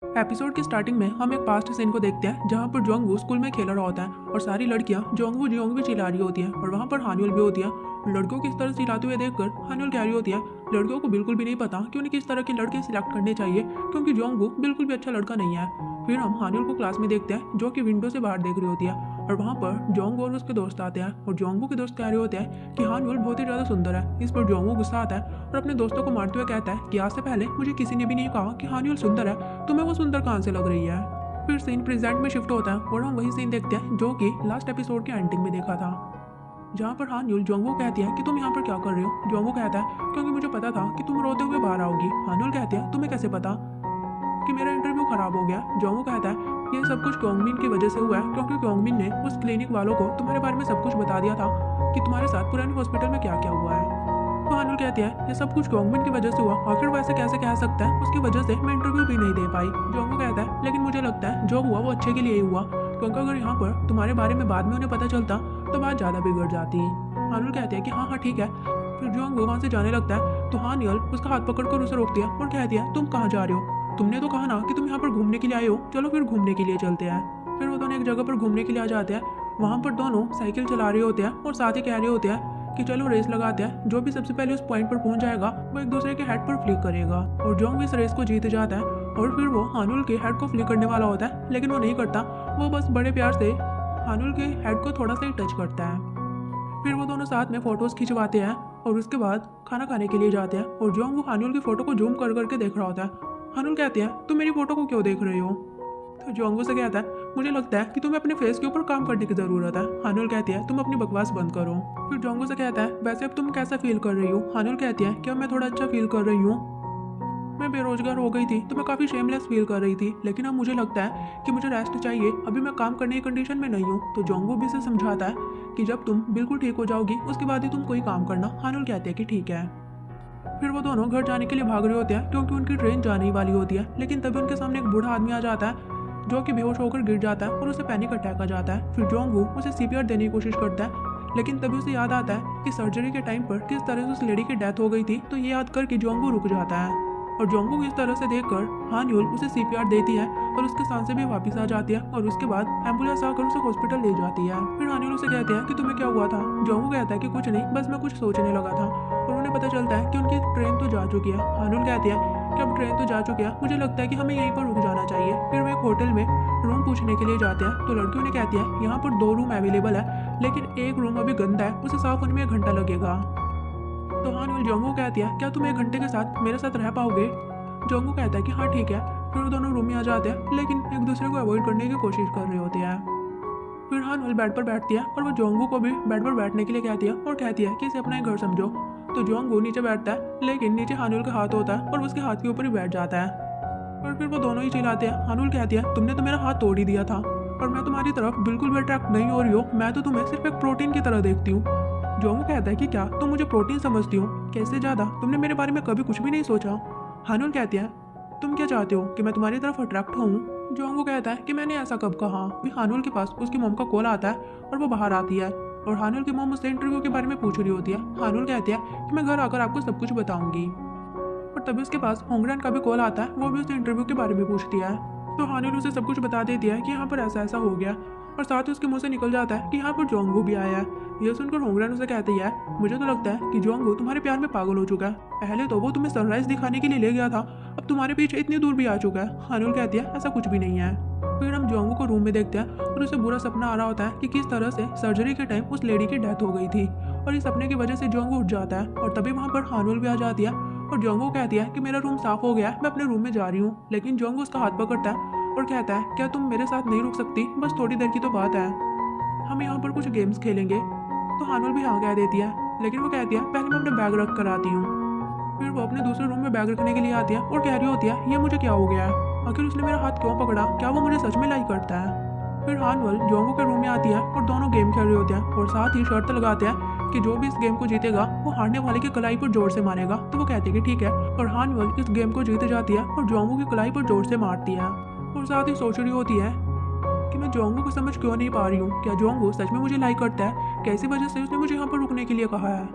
Episode की starting में हम एक पास्ट सीन को देखते हैं जहाँ पर जोंगवू स्कूल में खेल रहा होता है और सारी लड़कियाँ जोंगवू जोंगवू चिल्ला रही होती हैं और वहाँ पर हान्युल भी होती है। लड़कियों की इस तरह चिल्लाते हुए देखकर हान्युल कह रही होती है लड़कियों को बिल्कुल भी नहीं पता कि उन्हें किस तरह के लड़के सिलेक्ट करने चाहिए क्योंकि जोंगवू बिल्कुल भी अच्छा लड़का नहीं है। फिर हम हान्युल को क्लास में देखते हैं जो कि विंडो से बाहर देख रही होती है और वहाँ पर जोंगवू और उसके दोस्त आते हैं और जोंगवू के दोस्त कह रहे होते हैं कि हान्युल बहुत ही ज़्यादा सुंदर है। इस पर जोंगवू गुस्सा आता है और अपने दोस्तों को मारते हुए कहता है कि आज से पहले मुझे किसी ने भी नहीं कहा कि हान्युल सुंदर है, तुम्हें वो सुंदर कहाँ से लग रही है। फिर सीन प्रेजेंट में शिफ्ट होता है और हम वही सीन देखते हैं जो कि लास्ट एपिसोड के एंडिंग में देखा था, जहाँ पर हान्युल जोंगवू कहती है कि तुम यहाँ पर क्या कर रहे हो। जोंगवू कहता है क्योंकि मुझे पता था कि तुम रोते हुए बाहर आओगी। हान्युल कहती है तुम्हें कैसे पता कि मेरा इंटरव्यू खराब हो गया। जोंगवू कहता है ये सब कुछ क्योंगमिन की वजह से हुआ है क्योंकि क्योंगमिन ने उस क्लिनिक वालों को तुम्हारे बारे में सब कुछ बता दिया था कि तुम्हारे साथ पुराने हॉस्पिटल में क्या क्या हुआ है। तो हान्युल कहती है ये सब कुछ क्योंगमिन की वजह से हुआ, आखिर वैसे कैसे कह सकता है, उसकी वजह से मैं इंटरव्यू भी नहीं दे पाई। जोंगवू कहता है लेकिन मुझे लगता है जो हुआ वो अच्छे के लिए ही हुआ क्योंकि अगर यहाँ पर तुम्हारे बारे में बाद में उन्हें पता चलता तो बात ज़्यादा बिगड़ जाती। हान्युल कहती है कि हाँ हाँ ठीक है। फिर जोंगवू वहाँ से जाने लगता है तो हान्युल उसका हाथ पकड़कर उसे रोकती है और कहती है तुम कहाँ जा रहे हो, तुमने तो कहा ना कि तुम यहाँ पर घूमने के लिए आए हो, चलो फिर घूमने के लिए चलते हैं। फिर वो दोनों एक जगह पर घूमने के लिए आ जाते हैं। वहाँ पर दोनों साइकिल चला रहे होते हैं और साथ ही कह रहे होते हैं कि चलो रेस लगाते हैं, जो भी सबसे पहले उस पॉइंट पर पहुंच जाएगा वो एक दूसरे के हेड पर फ्लिक करेगा। और जोंग इस रेस को जीत जाता है और फिर वो हान्युल के हेड को फ्लिक करने वाला होता है लेकिन वो नहीं करता, वो बस बड़े प्यार से हान्युल के हेड को थोड़ा सा ही टच करता है। फिर वो दोनों साथ में फोटोज खिंचवाते हैं और उसके बाद खाना खाने के लिए जाते हैं और जोंग वो हान्युल की फोटो को जूम कर करके देख रहा होता है। हान्युल कहते हैं तुम मेरी फोटो को क्यों देख रहे हो। तो जोंगवू से कहता है मुझे लगता है कि तुम्हें अपने फेस के ऊपर काम करने की जरूरत है। हान्युल कहती है तुम अपनी बकवास बंद करो। फिर जोंगवू से कहता है वैसे अब तुम कैसा फील कर रही हो। हान्युल कहती है क्या मैं थोड़ा अच्छा फील कर रही हूँ, मैं बेरोजगार हो गई थी तो मैं काफ़ी शेमलेस फील कर रही थी लेकिन अब मुझे लगता है कि मुझे रेस्ट चाहिए, अभी मैं काम करने की कंडीशन में नहीं हूँ। तो जोंगवू भी से समझाता है कि जब तुम बिल्कुल ठीक हो जाओगी उसके बाद ही तुम कोई काम करना। हान्युल कहती है कि ठीक है। फिर वो दोनों घर जाने के लिए भाग रहे होते हैं क्योंकि उनकी ट्रेन जाने ही वाली होती है, लेकिन तभी उनके सामने एक बूढ़ा आदमी आ जाता है जो कि बेहोश होकर गिर जाता है और उसे पैनिक अटैक आ जाता है। फिर जोंगवू उसे सीपीआर देने की कोशिश करता है लेकिन तभी उसे याद आता है कि सर्जरी के टाइम पर किस तरह से उस लेडी की डेथ हो गई थी, तो ये याद करके जोंगवू रुक जाता है और जोंगवू इस तरह से देखकर हान्युल उसे सीपीआर देती है और उसके सांसें भी वापस आ जाती है और उसके बाद एम्बुलेंस आकर उसे हॉस्पिटल ले जाती है। फिर हान्युल उसे कहते हैं कि तुम्हें क्या हुआ था। जोंगवू कहता है कि कुछ नहीं, बस मैं कुछ सोचने लगा था और उन्हें पता चलता है कि उनकी ट्रेन तो जा चुकी है। हान्युल कहती है कि अब ट्रेन तो जा चुकी है, मुझे लगता है कि हमें यहीं पर रुक जाना चाहिए। फिर वो एक होटल में रूम पूछने के लिए जाते हैं तो लड़की उन्हें कहती है यहाँ पर 2 रूम अवेलेबल है लेकिन एक रूम अभी गंदा है, उसे साफ होने में 1 घंटा लगेगा। तो हान्युल जोंगवू कहती है क्या तुम 1 घंटे के साथ मेरे साथ रह पाओगे। जोंगवू कहता है कि हाँ ठीक है। फिर वो दोनों रूम में आ जाते हैं लेकिन एक दूसरे को अवॉइड करने की कोशिश कर रहे होते हैं। फिर हान्युल बेड पर बैठती है और वो जोंगवू को भी बेड पर बैठने के लिए कहती है और कहती है कि इसे अपना घर समझो। तो जोंगवू नीचे बैठता है लेकिन नीचे हान्युल का हाथ होता है और उसके हाथ के ऊपर ही बैठ जाता है और फिर वो दोनों ही चिल्लाते हैं। हान्युल कहती है तुमने तो मेरा हाथ तोड़ ही दिया था और मैं तुम्हारी तरफ बिल्कुल भी अट्रैक्ट नहीं हो रही हूँ, मैं तो तुम्हें सिर्फ एक प्रोटीन की तरह देखती हूँ। जोंगवू कहता है कि क्या तुम मुझे प्रोटीन समझती हो, कैसे ज़्यादा, तुमने मेरे बारे में कभी कुछ भी नहीं सोचा। हान्युल कहती है तुम क्या चाहते हो कि मैं तुम्हारी तरफ अट्रैक्ट होऊं। जोंगवू कहता है कि मैंने ऐसा कब कहा। भी हान्युल के पास उसकी मॉम का कॉल आता है और वो बाहर आती है और हान्युल की मॉम उससे इंटरव्यू के बारे में पूछ रही होती है। हान्युल कहती है कि मैं घर आकर आपको सब कुछ बताऊंगी। और तभी उसके पास होंगरैन का भी कॉल आता है, वो भी उससे इंटरव्यू के बारे में पूछती है। तो हान्युल उसे सब कुछ बता देती है कि यहाँ पर ऐसा ऐसा हो गया और साथ ही उसके मुंह से निकल जाता है कि यहाँ पर जोंगवू भी आया है। यह सुनकर होंगरैन उसे कहती है मुझे तो लगता है कि जोंगवू तुम्हारे प्यार में पागल हो चुका है, पहले तो वो तुम्हें सनराइज दिखाने के लिए ले गया था, अब तुम्हारे पीछे इतनी दूर भी आ चुका है। हान्युल कहती है ऐसा कुछ भी नहीं है। फिर हम जोंगवू को रूम में देखते हैं और उसे बुरा सपना आ रहा होता है कि किस तरह से सर्जरी के टाइम उस लेडी की डेथ हो गई थी और इस सपने की वजह से जोंगवू उठ जाता है और तभी वहाँ पर हान्युल भी आ जाती है और जोंगवू कहती है कि मेरा रूम साफ हो गया है, मैं अपने रूम में जा रही हूँ। लेकिन जोंगवू उसका हाथ पकड़ता है और कहता है क्या तुम मेरे साथ नहीं रुक सकती, बस थोड़ी देर की तो बात है, हम यहाँ पर कुछ गेम्स खेलेंगे। तो हान्युल भी हाँ कह देती है लेकिन वो कहती है पहले मैं अपना बैग रख कर आती हूँ। फिर वो अपने दूसरे रूम में बैग रखने के लिए आती है और कह रही होती है ये मुझे क्या हो गया है, आखिर उसने मेरा हाथ क्यों पकड़ा, क्या वो मुझे सच में लाइक करता है। फिर हान्युल जोंगवू के रूम में आती है और दोनों गेम खेल रहे होते हैं और साथ ही शर्त लगाते हैं कि जो भी इस गेम को जीतेगा वो हारने वाले की कलाई पर जोर से मारेगा। तो वो कहती है कि ठीक है और हान्युल इस गेम को जीत जाती है और जोंगवू की कलाई पर जोर से मारती है और साथ ही सोच रही होती है कि मैं जोंगवू को समझ क्यों नहीं पा रही हूँ, क्या जोंगवू सच में मुझे लाइक करता है, कैसी वजह से उसने मुझे यहाँ पर रुकने के लिए कहा है।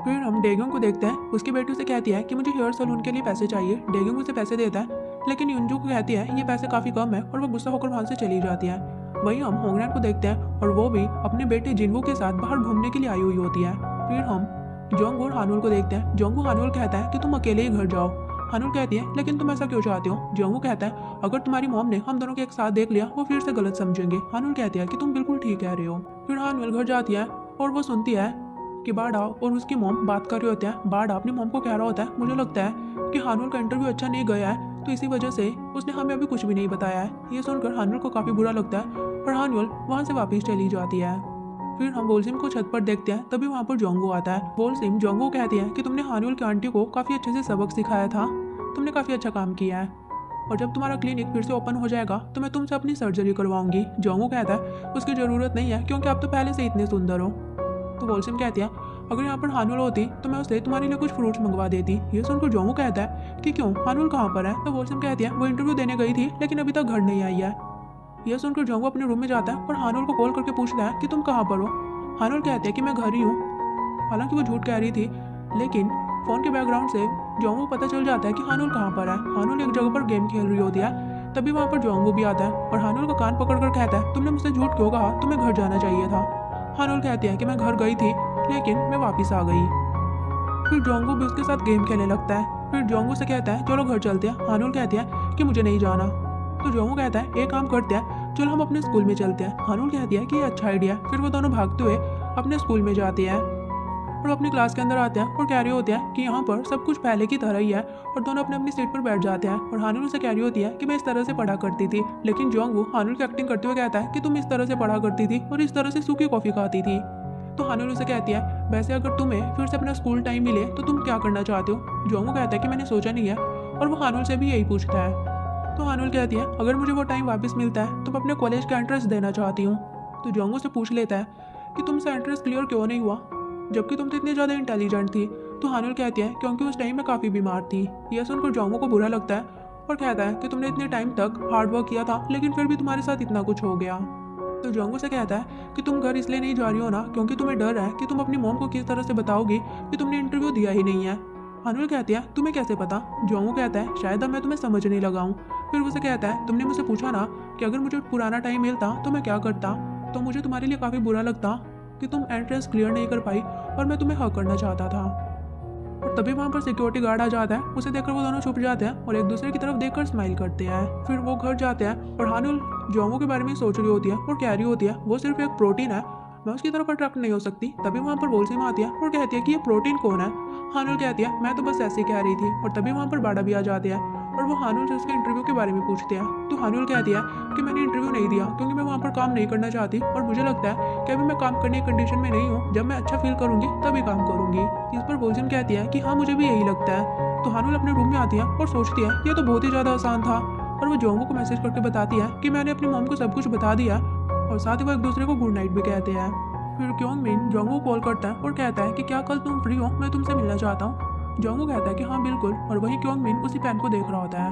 फिर हम डेग्योंग को देखते हैं, उसकी बेटी उसे कहती है कि मुझे हेयर सलून के लिए पैसे चाहिए। डेग्योंग उसे पैसे देता है लेकिन युनजू को कहती है ये पैसे काफ़ी कम है और वो गुस्सा होकर वहाँ से चली जाती है। वहीं हम होंगरैन को देखते हैं और वो भी अपने बेटे जिनवू के साथ बाहर घूमने के लिए आई हुई होती है। फिर हम जोंगवू और हानुल को देखते हैं। जोंगवू हानुल कहता है कि तुम अकेले ही घर जाओ। हानुल कहती है लेकिन तुम ऐसा क्यों चाहते हो? जोंगवू कहता है अगर तुम्हारी मॉम ने हम दोनों के एक साथ देख लिया वो फिर से गलत समझेंगे। हानुल कहती है कि तुम बिल्कुल ठीक कह रहे हो। फिर हानुल घर जाती है और वो सुनती है कि बाड़ा और उसकी मॉम बात कर रहे होते हैं। बाड़ा अपनी मॉम को कह रहा होता है मुझे लगता है कि हानुल का इंटरव्यू अच्छा नहीं गया है तो इसी वजह से उसने हमें अभी कुछ भी नहीं बताया है। ये सुनकर हानुल को काफ़ी बुरा लगता है और हानुल वहाँ से वापस चली जाती है। फिर हम वोल्सिम को छत पर देखते हैं, तभी वहाँ पर जोंगवू आता है। वोल्सिम जोंगवू कहती है कि तुमने हानुल की आंटी को काफ़ी अच्छे से सबक सिखाया था, तुमने काफ़ी अच्छा काम किया है और जब तुम्हारा क्लिनिक फिर से ओपन हो जाएगा तो मैं तुमसे अपनी सर्जरी करवाऊंगी। जोंगवू कहता है उसकी ज़रूरत नहीं है क्योंकि आप तो पहले से इतने सुंदर हो। तो वोल्सिम कहती है अगर यहाँ पर हानुल होती तो मैं उससे तुम्हारे लिए कुछ फ्रूट्स मंगवा देती। ये सुनकर जोंगवू कहता है कि क्यों, हानुल कहाँ पर है? तो वोल्सिम कहती है वो इंटरव्यू देने गई थी लेकिन अभी तक घर नहीं आई है। यह सुनकर जोंगवू अपने रूम में जाता है और हानुल को कॉल करके पूछता है कि तुम कहाँ पर हो? हानुल कहते हैं कि मैं घर ही हूँ। हालांकि वो झूठ कह रही थी लेकिन फ़ोन के बैकग्राउंड से जोंगवू को पता चल जाता है कि हानुल कहाँ पर है। हानुल एक जगह पर गेम खेल रही होती है, तभी वहाँ पर जोंगवू भी आता है और हानुल का कान पकड़कर कहता है तुमने मुझसे झूठ क्यों कहा, तुम्हें घर जाना चाहिए था। हानुल कहती है कि मैं घर गई थी लेकिन मैं वापस आ गई। फिर जोंगवू भी उसके साथ गेम खेलने लगता है। फिर जोंगवू से कहता है चलो घर चलते हैं। हानुल कहती है कि मुझे नहीं जाना। तो जोंगवू कहता है एक काम करते हैं, चलो हम अपने स्कूल में चलते हैं। हानुल कहती है कि ये अच्छा आइडिया है। फिर वो दोनों भागते हुए अपने स्कूल में जाते हैं और अपनी क्लास के अंदर आते हैं और कह रहे होते हैं कि यहाँ पर सब कुछ पहले की तरह ही है और दोनों अपने अपनी सीट पर बैठ जाते हैं। और हानुल से कह रही होती है कि मैं इस तरह से पढ़ा करती थी, लेकिन जोंगवू हानुल की एक्टिंग करते हुए कहता है कि तुम इस तरह से पढ़ा करती थी और इस तरह से सूखी कॉफ़ी खाती थी। तो हानुल उसे कहती है वैसे अगर तुम्हें फिर से अपना स्कूल टाइम मिले तो तुम क्या करना चाहते हो? जोंगवू कहता है कि मैंने सोचा नहीं है और वो हानुल से भी यही पूछता है। तो हानुल कहती है अगर मुझे वो टाइम वापस मिलता है तो मैं अपने कॉलेज का एंट्रेंस देना चाहती हूँ। तो जोंगवू से पूछ लेता है कि तुमसे एंट्रेंस क्लियर क्यों नहीं हुआ जबकि तुम तो इतनी ज़्यादा इंटेलिजेंट थी। तो हानुल कहती है क्योंकि उस टाइम में काफ़ी बीमार थी। यह सुनकर जोंगवू को बुरा लगता है और कहता है कि तुमने इतने टाइम तक हार्ड वर्क किया था लेकिन फिर भी तुम्हारे साथ इतना कुछ हो गया। तो जोंगवू से कहता है कि तुम घर इसलिए नहीं जा रही हो ना क्योंकि तुम्हें डर है कि तुम अपनी मॉम को किस तरह से बताओगी कि तुमने इंटरव्यू दिया ही नहीं है। हानुल कहती है तुम्हें कैसे पता? जोंगवू कहता है शायद अब मैं तुम्हें समझने लगा हूँ। फिर उसे कहता है तुमने मुझसे पूछा ना कि अगर मुझे पुराना टाइम मिलता तो मैं क्या करता, तो मुझे तुम्हारे लिए काफ़ी बुरा लगता कि तुम एंट्रेंस क्लियर नहीं कर पाई और मैं तुम्हें हक करना चाहता था। और तभी वहाँ पर सिक्योरिटी गार्ड आ जाता है। उसे देखकर वो दोनों छुप जाते हैं और एक दूसरे की तरफ देखकर स्माइल करते हैं। फिर वो घर जाते हैं और हानुल जोंगवू के बारे में सोच रही होती है और कह रही होती है वो सिर्फ एक प्रोटीन है, मैं उसकी तरफ अट्रैक्ट नहीं हो सकती। तभी वहाँ पर वोल्सिम आती है और कहती है कि ये प्रोटीन कौन है? हानुल कहती है मैं तो बस ऐसे ही कह रही थी। और तभी वहाँ पर बाड़ा भी आ जाते हैं और वो हानुल से उसके इंटरव्यू के बारे में पूछते हैं। तो हानुल कहती है कि मैंने इंटरव्यू नहीं दिया क्योंकि मैं वहाँ पर काम नहीं करना चाहती और मुझे लगता है कि अभी मैं काम करने की कंडीशन में नहीं हूँ, जब मैं अच्छा फील करूँगी तभी काम करूँगी। इस पर वोल्सिम कहती है कि हाँ मुझे भी यही लगता है। तो हानुल अपने रूम में आती है और सोचती है ये तो बहुत ही ज़्यादा आसान था और वो जोंगवू को मैसेज करके बताती है कि मैंने अपनी मॉम को सब कुछ बता दिया और साथ ही वो एक दूसरे को गुड नाइट भी कहते हैं। फिर क्योंगमिन जोंगवू कॉल करता है और कहता है कि क्या कल तुम फ्री हो, मैं तुमसे मिलना चाहता हूँ। जोंगवू कहता है कि हाँ बिल्कुल और वहीं क्योंगमिन उसी पेन को देख रहा होता है।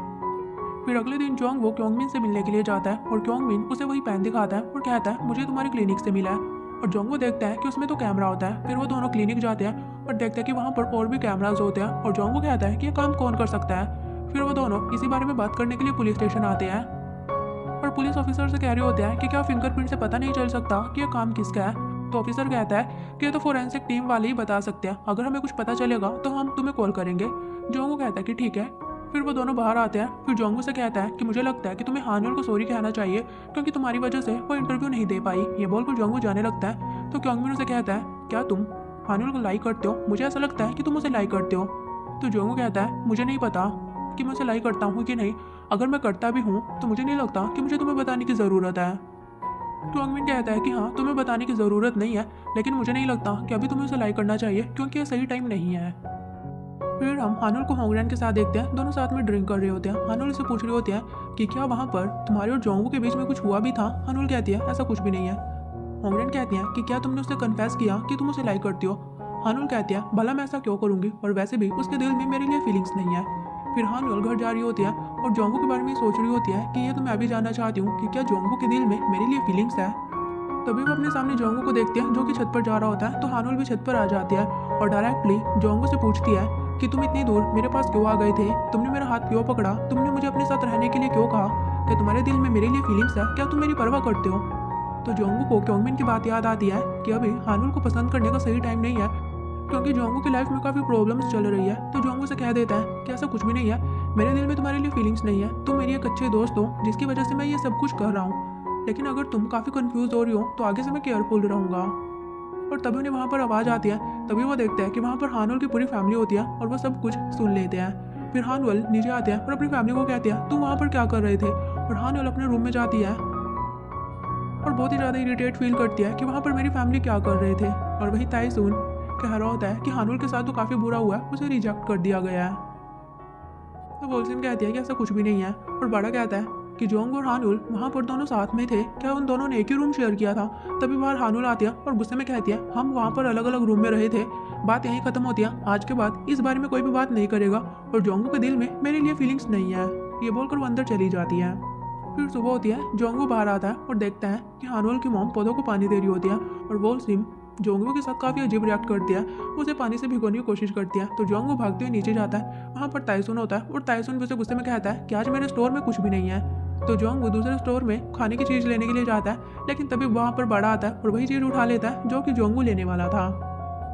फिर अगले दिन जोंगवू क्योंगमिन से मिलने के लिए जाता है और क्योंगमिन उसे वही पेन दिखाता है और कहता है मुझे तुम्हारे क्लिनिक से मिला है। और जोंगवू देखता है कि उसमें तो कैमरा होता है। फिर वो दोनों क्लिनिक जाते हैं और देखते हैं कि वहाँ पर और भी कैमराज होते हैं और जोंगवू कहता है कि ये काम कौन कर सकता है। फिर वो दोनों इसी बारे में बात करने के लिए पुलिस स्टेशन आते हैं और पुलिस ऑफिसर से कह रहे होते हैं कि क्या फिंगरप्रिंट से पता नहीं चल सकता कि यह काम किसका है? तो ऑफिसर कहता है कि ये तो फोरेंसिक टीम वाले ही बता सकते हैं, अगर हमें कुछ पता चलेगा तो हम तुम्हें कॉल करेंगे। जोंगवू कहता है कि ठीक है। फिर वो दोनों बाहर आते हैं। फिर जोंगवू से कहता है कि मुझे लगता है कि तुम्हें हानुल को सॉरी कहना चाहिए क्योंकि तुम्हारी वजह से वो इंटरव्यू नहीं दे पाई। ये बोलकर जोंगवू जाने लगता है। तो क्योंगमिन उसे कहता है क्या तुम हानुल को लाइक करते हो? मुझे ऐसा लगता है कि तुम उसे लाइक करते हो। तो जोंगवू कहता है मुझे नहीं पता कि मैं उसे लाइक करता हूँ कि नहीं, अगर मैं करता भी हूँ तो मुझे नहीं लगता कि मुझे तुम्हें बताने की ज़रूरत है। क्योंगमिन कहता है कि हाँ तुम्हें बताने की ज़रूरत नहीं है, लेकिन मुझे नहीं लगता कि अभी तुम्हें उसे लाइक करना चाहिए क्योंकि ये सही टाइम नहीं है। फिर हम हानुल को होंगरैन के साथ देखते हैं, दोनों साथ में ड्रिंक कर रहे होते हैं। हानुल से पूछ रही होती है कि क्या वहाँ पर तुम्हारे और जोंगवू के बीच में कुछ हुआ भी था? हानुल कहती है ऐसा कुछ भी नहीं है। होंगरैन कहती है कि क्या तुमने उससे कन्फेस किया कि तुम उसे लाइक करती हो? हानुल कहती है भला मैं ऐसा क्यों करूँगी, और वैसे भी उसके दिल में मेरे लिए फीलिंग्स नहीं है। फिर हानुल घर जा रही होती है और जोंगवू के बारे में सोच रही होती है कि ये तो मैं अभी जानना चाहती हूँ कि क्या जोंगवू के दिल में मेरे लिए फीलिंग्स है। तभी वो अपने सामने जोंगवू को देखती है जो कि छत पर जा रहा होता है। तो हानुल भी छत पर आ जाती है और डायरेक्टली जोंगवू से पूछती है कि तुम इतनी दूर मेरे पास क्यों आ गए थे, तुमने मेरा हाथ क्यों पकड़ा, तुमने मुझे अपने साथ रहने के लिए क्यों कहा, क्या तुम्हारे दिल में मेरे लिए फीलिंग्स है, क्या तुम मेरी परवाह करते हो। तो जोंगू को क्योंगमिन की बात याद आती है कि अभी हानुल को पसंद करने का सही टाइम नहीं है, क्योंकि जोंगू की लाइफ में काफ़ी प्रॉब्लम्स चल रही है। तो जोंगू से कह देता है कि ऐसा कुछ भी नहीं है, मेरे दिल में तुम्हारे लिए फीलिंग्स नहीं है, तुम मेरी एक अच्छे दोस्त हो जिसकी वजह से मैं ये सब कुछ कर रहा हूँ, लेकिन अगर तुम काफ़ी कंफ्यूज हो रही हो तो आगे से मैं केयरफुल रहूँगा। और तभी उन्हें वहाँ पर आवाज़ आती है। तभी वो देखते हैं कि वहाँ पर हानुल की पूरी फैमिली होती है और वो सब कुछ सुन लेते हैं। फिर हानुल नीचे आते हैं और अपनी फैमिली को कहते हैं तुम वहाँ पर क्या कर रहे थे। और हानुल अपने रूम में जाती है और बहुत ही ज़्यादा इरिटेट फील करती है कि वहाँ पर मेरी फैमिली क्या कर रहे थे। और वही ताइसून कह रहा होता है कि हानुल के साथ तो काफ़ी बुरा हुआ है, उसे रिजेक्ट कर दिया गया है। तो वोल्सिन कहती है कि ऐसा कुछ भी नहीं है। और बड़ा कहता है कि जोंग और हानुल वहाँ पर दोनों साथ में थे, क्या उन दोनों ने एक ही रूम शेयर किया था। तभी बाहर हानुल आती है और गुस्से में कहती है हम वहाँ पर अलग अलग रूम में रहे थे, बात यहीं खत्म होती है, आज के बाद इस बारे में कोई भी बात नहीं करेगा और जोंगू के दिल में मेरे लिए फीलिंग्स नहीं है। ये बोलकर वो अंदर चली जाती है। फिर सुबह होती है, जोंगू बाहर आता है और देखता है कि हानुल की मॉम पौधों को पानी दे रही होती है और वोल्सिन जोंगू के साथ काफ़ी अजीब रिएक्ट करती है, उसे पानी से भिगोने की कोशिश करती है। तो जोंगू भागते हुए नीचे जाता है, वहाँ पर ताइसून होता है और ताइसून भी उसे गुस्से में कहता है कि आज मेरे स्टोर में कुछ भी नहीं है। तो जोंगू दूसरे स्टोर में खाने की चीज़ लेने के लिए जाता है, लेकिन तभी वहाँ पर बड़ा आता है और वही चीज़ उठा लेता है जो कि जोंगू लेने वाला था।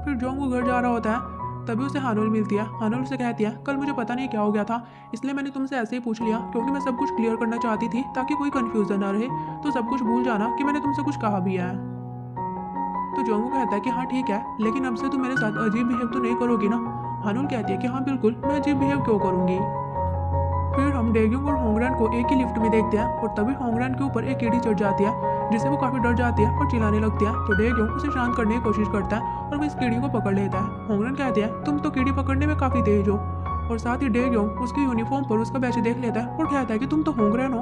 फिर जोंगू घर जा रहा होता है, तभी उसे हानुल मिलती है। हानुल उसे कहती है कल मुझे पता नहीं क्या हो गया था, इसलिए मैंने तुमसे ऐसे ही पूछ लिया क्योंकि मैं सब कुछ क्लियर करना चाहती थी ताकि कोई कन्फ्यूजन ना रहे, तो सब कुछ भूल जाना कि मैंने तुमसे कुछ कहा भी है। तो जोंगू कहता है कि हाँ ठीक है, लेकिन अब से तुम मेरे साथ अजीब बिहेव तो नहीं करोगी ना। हानुल कहती है कि हाँ बिल्कुल, मैं अजीब बिहेव क्यों करूँगी। फिर हम डेग्यूंग और होंगरैन को एक ही लिफ्ट में देखते हैं और तभी होंगरैन के ऊपर एक कीड़ी चढ़ जाती है, जिससे वो काफ़ी डर जाती है और चिल्लाने लगती है। तो डेग्यूंग उसे शांत करने की कोशिश करता है और वो इस कीड़ी को पकड़ लेता है। होंगरैन कहते हैं तुम तो कीड़ी पकड़ने में काफ़ी तेज हो। और साथ ही डेग्यूंग उसकी यूनिफॉर्म पर उसका बैच देख लेता है और कहता है कि तुम तो होंगरैन हो।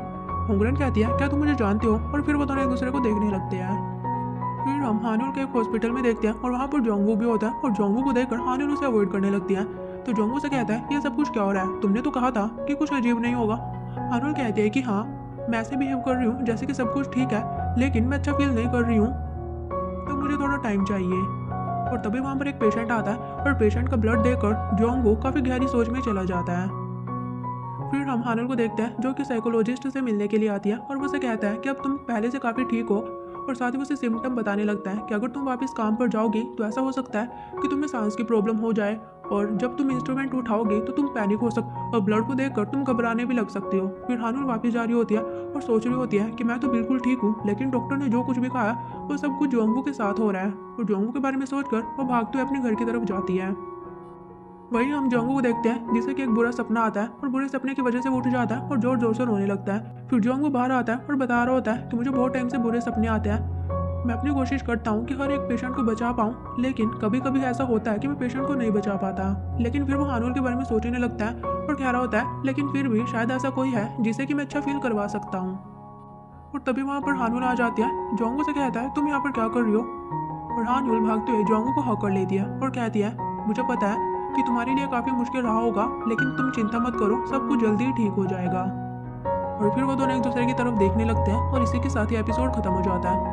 होंगरैन कहती है क्या तुम मुझे जानते हो, और फिर वो दोनों एक दूसरे को देखने लगते हैं। फिर हम हानुल के एक हॉस्पिटल में देखते हैं और वहाँ पर जोंगू भी होता है और जोंगू को देखकर हानुल उसे अवॉइड करने लगती है। तो जोंगू से कहता है ये सब कुछ क्या हो रहा है, तुमने तो कहा था कि कुछ अजीब नहीं होगा। हानुल कहते हैं कि हाँ मैं ऐसे बिहेव कर रही हूँ जैसे कि सब कुछ ठीक है, लेकिन मैं अच्छा फील नहीं कर रही हूँ, तो मुझे थोड़ा टाइम चाहिए। और तभी वहाँ पर एक पेशेंट आता है और पेशेंट का ब्लड देकर जोंगू काफ़ी गहरी सोच में चला जाता है। फिर हम हानुल को देखते हैं जो कि साइकोलॉजिस्ट से मिलने के लिए आती है और वो उसे कहता है कि अब तुम पहले से काफ़ी ठीक हो, और साथ ही उसे सिम्टम बताने लगता है कि अगर तुम वापस काम पर जाओगी तो ऐसा हो सकता है कि तुम्हें सांस की प्रॉब्लम हो जाए, और जब तुम इंस्ट्रूमेंट उठाओगे तो तुम पैनिक हो सकते और ब्लड को देखकर तुम घबराने भी लग सकते हो। फिर हानुल वापस जा रही होती है और सोच रही होती है कि मैं तो बिल्कुल ठीक हूँ, लेकिन डॉक्टर ने जो कुछ भी कहा वो सब कुछ जोंगू के साथ हो रहा है। और जोंगू के बारे में सोचकर वो भागते हुए अपने घर की तरफ जाती है। वहीं हम जोंगू को देखते हैं जिसे कि एक बुरा सपना आता है और बुरे सपने की वजह से वो उठ जाता है और जोर जोर से रोने लगता है। फिर जोंगू बाहर आता है और बता रहा होता है कि मुझे बहुत टाइम से बुरे सपने आते हैं, मैं अपनी कोशिश करता हूँ कि हर एक पेशेंट को बचा पाऊँ, लेकिन कभी कभी ऐसा होता है कि मैं पेशेंट को नहीं बचा पाता। लेकिन फिर वो हानुल के बारे में सोचने लगता है और कह रहा होता है लेकिन फिर भी शायद ऐसा कोई है जिसे कि मैं अच्छा फील करवा सकता हूँ। और तभी वहाँ पर हानुल आ जाती है, जोंगू से कहता है तुम यहाँ पर क्या कर रही हो। और हानुल भागते हुए जोंगू को हक कर लेती है और कहती है मुझे पता है कि तुम्हारे लिए काफ़ी मुश्किल रहा होगा, लेकिन तुम चिंता मत करो, सब कुछ जल्दी ही ठीक हो जाएगा। और फिर वो दोनों एक दूसरे की तरफ देखने लगते हैं और इसी के साथ ही एपिसोड खत्म हो जाता है।